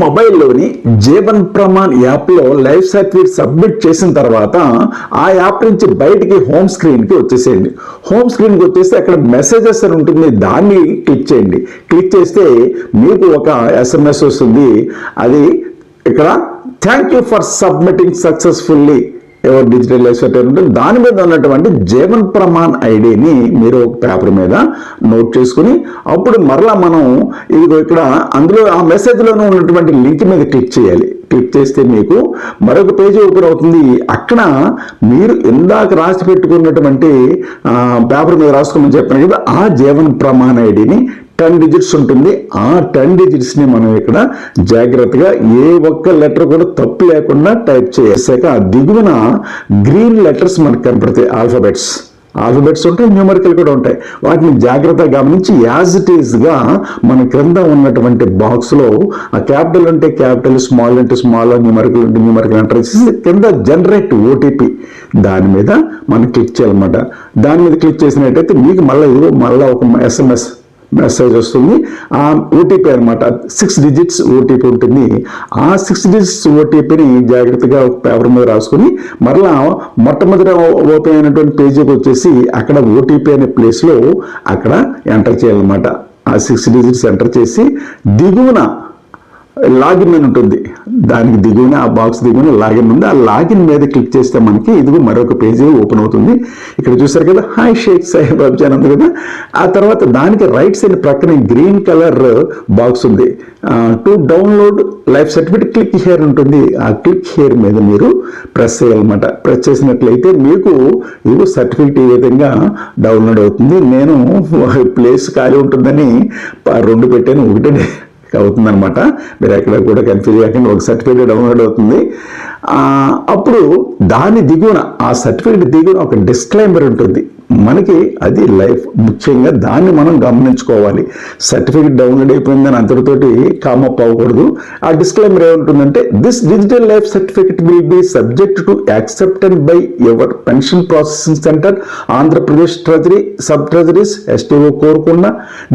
మొబైల్లోని జీవన్ ప్రమాణ్ యాప్లో life certificate submit చేసిన తర్వాత ఆ యాప్ నుంచి బయటికి హోమ్ స్క్రీన్కి వచ్చేసేయండి. హోమ్ స్క్రీన్కి వచ్చేస్తే అక్కడ మెసేజెస్ అని ఉంటుంది, దాన్ని క్లిక్ చేయండి. క్లిక్ చేస్తే మీకు ఒక SMS వస్తుంది. అది ఇక్కడ thank you for submitting successfully ఎవరు డిజిటల్ లైఫ్ సర్టిఫికేట్ ఉంటుంది. దాని మీద ఉన్నటువంటి జీవన్ ప్రమాణ్ ఐడిని మీరు ఒక పేపర్ మీద నోట్ చేసుకుని అప్పుడు మరలా మనం ఇది ఇక్కడ అందులో ఆ మెసేజ్లోనే ఉన్నటువంటి లింక్ మీద క్లిక్ చేయాలి. క్లిక్ చేస్తే మీకు మరొక పేజీ ఓపెన్ అవుతుంది. అక్కడ మీరు ఇందాక రాసి పెట్టుకున్నటువంటి పేపర్ మీద రాసుకోమని చెప్పాను కదా, ఆ జీవన్ ప్రమాణ్ ఐడిని 10 డిజిట్స్ ఉంటుంది. ఆ 10 డిజిట్స్ని మనం ఇక్కడ జాగ్రత్తగా ఏ ఒక్క లెటర్ కూడా తప్పు లేకుండా టైప్ చేసాక ఆ దిగువన గ్రీన్ లెటర్స్ మనకు కనపడతాయి. ఆల్ఫాబెట్స్ ఉంటాయి, న్యూమరికల్ కూడా ఉంటాయి. వాటిని జాగ్రత్తగా గమనించి యాజ్ ఇట్ ఈస్గా మన క్రింద ఉన్నటువంటి బాక్స్లో ఆ క్యాపిటల్ అంటే క్యాపిటల్, స్మాల్ అంటే స్మాల్, న్యూమరికల్ అంటే న్యూమరికల్ ఎంటర్ చేసి కింద జనరేట్ OTP దాని మీద మనం క్లిక్ చేయాలన్నమాట. దాని మీద క్లిక్ చేసినట్టయితే మీకు మళ్ళీ ఒక SMS మెసేజ్ వస్తుంది. ఆ OTP అనమాట, 6 డిజిట్స్ OTP ఉంటుంది. ఆ 6 డిజిట్స్ OTPని జాగ్రత్తగా పేపర్ మీద రాసుకుని మరలా మొట్టమొదటి ఓపెన్ అయినటువంటి పేజీకి వచ్చేసి అక్కడ OTP అనే ప్లేస్లో అక్కడ ఎంటర్ చేయాలన్నమాట. ఆ 6 డిజిట్స్ ఎంటర్ చేసి దిగువన లాగిన్ అని ఉంటుంది. దానికి దిగువన ఆ బాక్స్ దిగువన లాగిన్ ఉంది. ఆ లాగిన్ మీద క్లిక్ చేస్తే మనకి ఇదిగో మరొక పేజీ ఓపెన్ అవుతుంది. ఇక్కడ చూసారు కదా, హాయ్ షేక్ సాహెబ్ అబ్జాన్ ఉంది కదా. ఆ తర్వాత దానికి రైట్ సైడ్ ప్రక్కన గ్రీన్ కలర్ బాక్స్ ఉంది. To download life certificate click here ఉంటుంది. ఆ క్లిక్ హియర్ మీద మీరు ప్రెస్ చేయాలన్నమాట. ప్రెస్ చేసినట్లయితే మీకు ఇదిగో సర్టిఫికేట్ ఈ విధంగా డౌన్లోడ్ అవుతుంది. నేను ప్లేస్ ఖాళీ ఉంటుందని 2 పెట్టాను, 1 అవుతుందన్నమాట. మీరు ఎక్కడ కూడా కన్ఫ్యూజ్ కాకుండా ఒక సర్టిఫికేట్ డౌన్లోడ్ అవుతుంది. అప్పుడు దాని దిగువన ఆ సర్టిఫికేట్ దిగువన ఒక డిస్క్లైమర్ ఉంటుంది మనకి. అది లైఫ్ ముఖ్యంగా దాన్ని మనం గమనించుకోవాలి. సర్టిఫికేట్ డౌన్లోడ్ అయిపోయిందని అంతటితోటి కామప్ అవ్వకూడదు. ఆ డిస్క్లైమర్ ఏముంటుందంటే, this digital life certificate will be subject to accepted by your pension processing centre, Andhra Pradesh treasury, sub treasuries, STO కోరుకున్న.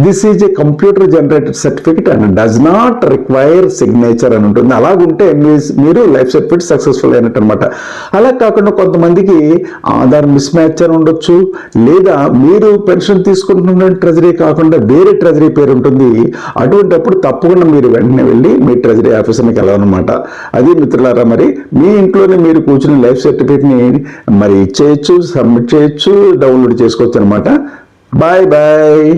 This is a computer generated certificate and does not require signature అని ఉంటుంది. అలాగుంటే మీరు life certificate successful అయినట్టు అనమాట. అలా కాకుండా కొంతమందికి Aadhaar miss match అని ఉండొచ్చు, లేదా మీరు పెన్షన్ తీసుకుంటున్న ట్రెజరీ కాకుండా వేరే ట్రెజరీ పేరు ఉంటుంది. అటువంటిప్పుడు తప్పకుండా మీరు వెంటనే వెళ్ళి మీ ట్రెజరీ ఆఫీసర్ని కలవనమాట. అది మిత్రులారా, మరి మీ ఇంట్లోనే మీరు కూర్చుని లైఫ్ సర్టిఫికేట్ని మరి ఇచ్చేయచ్చు, సబ్మిట్ చేయొచ్చు, డౌన్లోడ్ చేసుకోవచ్చు అనమాట. Bye bye.